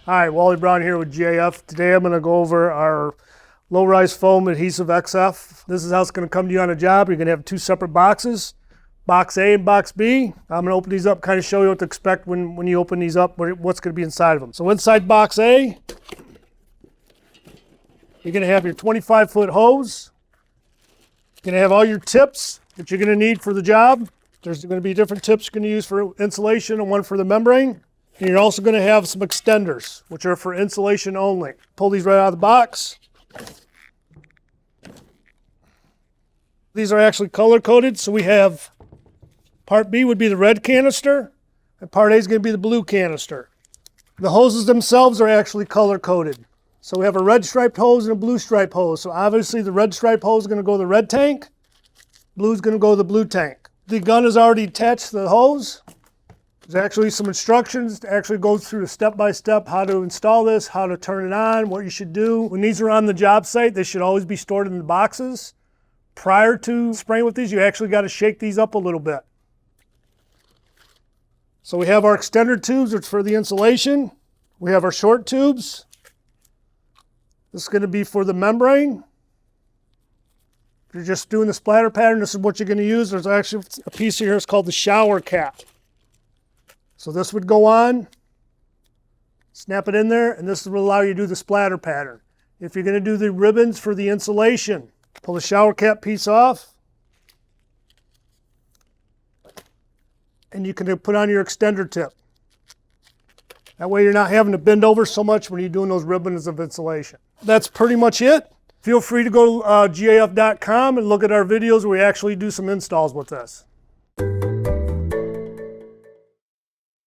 Hi, Wally Brown here with GAF. Today I'm going to go over our low-rise foam adhesive XF. This is how it's going to come to you on a job. You're going to have two separate boxes, box A and box B. I'm going to open these up, kind of show you what to expect when you open these up, what's going to be inside of them. So inside box A, you're going to have your 25-foot hose. You're going to have all your tips that you're going to need for the job. There's going to be different tips you're going to use for insulation and one for the membrane. And you're also going to have some extenders, which are for insulation only. Pull these right out of the box. These are actually color-coded, so we have part B would be the red canister, and part A is going to be the blue canister. The hoses themselves are actually color-coded. So we have a red striped hose and a blue striped hose. So obviously the red striped hose is going to go to the red tank, blue is going to go to the blue tank. The gun is already attached to the hose. There's actually some instructions to actually go through the step-by-step how to install this, how to turn it on, what you should do. When these are on the job site, they should always be stored in the boxes. Prior to spraying with these, you actually got to shake these up a little bit. So we have our extender tubes, which is for the insulation. We have our short tubes. This is going to be for the membrane. If you're just doing the splatter pattern, this is what you're going to use. There's actually a piece here, it's called the shower cap. So this would go on, snap it in there, and this will allow you to do the splatter pattern. If you're going to do the ribbons for the insulation, pull the shower cap piece off, and you can put on your extender tip. That way you're not having to bend over so much when you're doing those ribbons of insulation. That's pretty much it. Feel free to go to gaf.com and look at our videos where we actually do some installs with this.